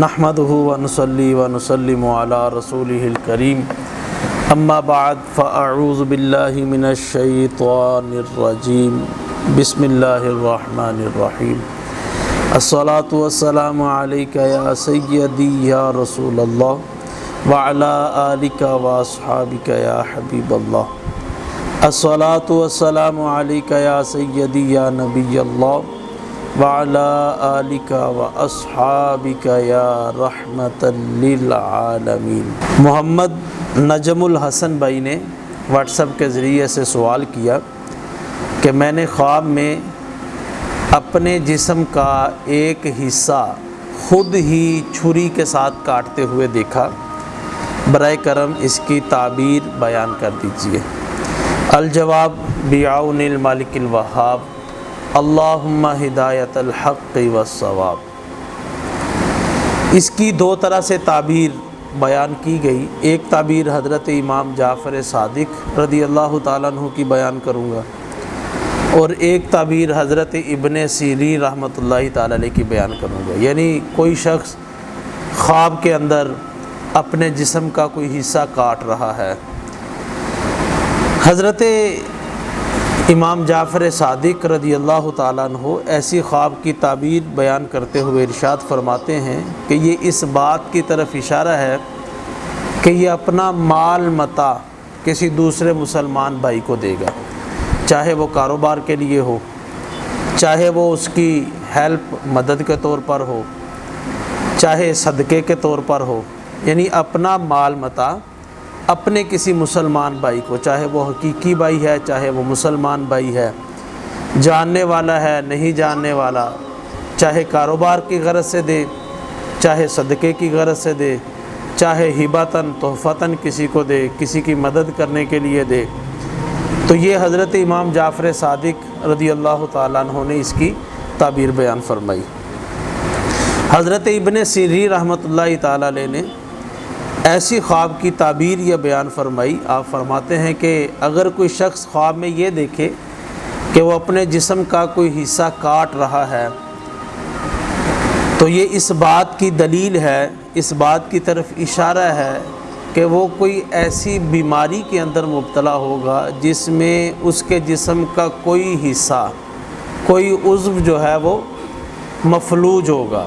نحمدہ ونصلی ونسلم علی رسولہ الکریم اما بعد فاعوذ باللہ من الشیطان الرجیم بسم اللہ الرحمن الرحیم الصلاۃ والسلام علیک یا سیدی یا رسول اللہ وعلی آلک واصحابک یا حبیب اللہ الصلاۃ والسلام علیک یا سیدی یا نبی اللہ وعلی آلک واصحابک یا رحمۃ للعالمین۔ محمد نجم الحسن بھائی نے واٹس ایپ کے ذریعے سے سوال کیا کہ میں نے خواب میں اپنے جسم کا ایک حصہ خود ہی چھری کے ساتھ کاٹتے ہوئے دیکھا، برائے کرم اس کی تعبیر بیان کر دیجیے۔ الجواب بعون المالک الوہاب، اللہم ہدایت الحق والصواب۔ اس کی دو طرح سے تعبیر بیان کی گئی۔ ایک تعبیر حضرت امام جعفر صادق رضی اللہ تعالیٰ عنہ کی بیان کروں گا، اور ایک تعبیر حضرت ابن سیرین رحمۃ اللہ تعالیٰ علیہ کی بیان کروں گا۔ یعنی کوئی شخص خواب کے اندر اپنے جسم کا کوئی حصہ کاٹ رہا ہے۔ حضرت امام جعفر صادق رضی اللہ تعالیٰ عنہ ایسی خواب کی تعبیر بیان کرتے ہوئے ارشاد فرماتے ہیں کہ یہ اس بات کی طرف اشارہ ہے کہ یہ اپنا مال متاع کسی دوسرے مسلمان بھائی کو دے گا، چاہے وہ کاروبار کے لیے ہو، چاہے وہ اس کی ہیلپ مدد کے طور پر ہو، چاہے صدقے کے طور پر ہو۔ یعنی اپنا مال متاع اپنے کسی مسلمان بھائی کو، چاہے وہ حقیقی بھائی ہے، چاہے وہ مسلمان بھائی ہے، جاننے والا ہے نہیں جاننے والا، چاہے کاروبار کی غرض سے دے، چاہے صدقے کی غرض سے دے، چاہے ہباتاً تحفتاً کسی کو دے، کسی کی مدد کرنے کے لیے دے، تو یہ حضرت امام جعفر صادق رضی اللہ تعالیٰ عنہ نے اس کی تعبیر بیان فرمائی۔ حضرت ابن سیرین رحمۃ اللہ تعالیٰ علیہ نے ایسی خواب کی تعبیر یہ بیان فرمائی۔ آپ فرماتے ہیں کہ اگر کوئی شخص خواب میں یہ دیکھے کہ وہ اپنے جسم کا کوئی حصہ کاٹ رہا ہے، تو یہ اس بات کی دلیل ہے، اس بات کی طرف اشارہ ہے کہ وہ کوئی ایسی بیماری کے اندر مبتلا ہوگا جس میں اس کے جسم کا کوئی حصہ، کوئی عضو جو ہے وہ مفلوج ہوگا،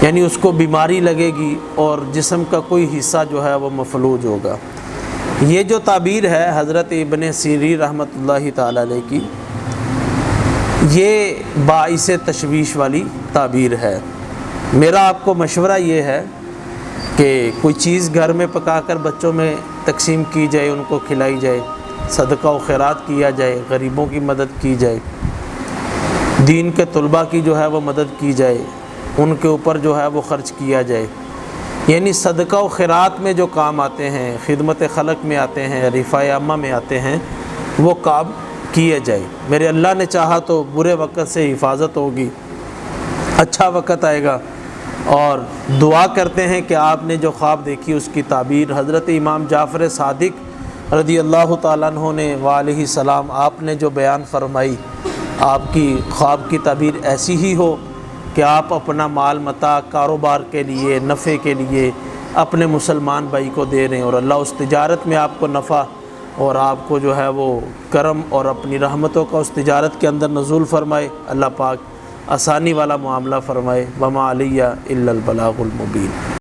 یعنی اس کو بیماری لگے گی اور جسم کا کوئی حصہ جو ہے وہ مفلوج ہوگا۔ یہ جو تعبیر ہے حضرت ابن سیرین رحمۃ اللہ تعالیٰ علیہ کی، یہ باعث تشویش والی تعبیر ہے۔ میرا آپ کو مشورہ یہ ہے کہ کوئی چیز گھر میں پکا کر بچوں میں تقسیم کی جائے، ان کو کھلائی جائے، صدقہ و خیرات کیا جائے، غریبوں کی مدد کی جائے، دین کے طلباء کی جو ہے وہ مدد کی جائے، ان کے اوپر جو ہے وہ خرچ کیا جائے۔ یعنی صدقہ و خیرات میں جو کام آتے ہیں، خدمت خلق میں آتے ہیں، رفاع عامہ میں آتے ہیں، وہ کام کیے جائے۔ میرے اللہ نے چاہا تو برے وقت سے حفاظت ہوگی، اچھا وقت آئے گا۔ اور دعا کرتے ہیں کہ آپ نے جو خواب دیکھی اس کی تعبیر حضرت امام جعفر صادق رضی اللہ تعالیٰ عنہ نے وعلیہ السلام آپ نے جو بیان فرمائی، آپ کی خواب کی تعبیر ایسی ہی ہو کہ آپ اپنا مال متاع کاروبار کے لیے، نفع کے لیے اپنے مسلمان بھائی کو دے رہے ہیں، اور اللہ اس تجارت میں آپ کو نفع اور آپ کو جو ہے وہ کرم اور اپنی رحمتوں کا اس تجارت کے اندر نزول فرمائے۔ اللہ پاک آسانی والا معاملہ فرمائے۔ وما علیہ الا البلاغ المبین۔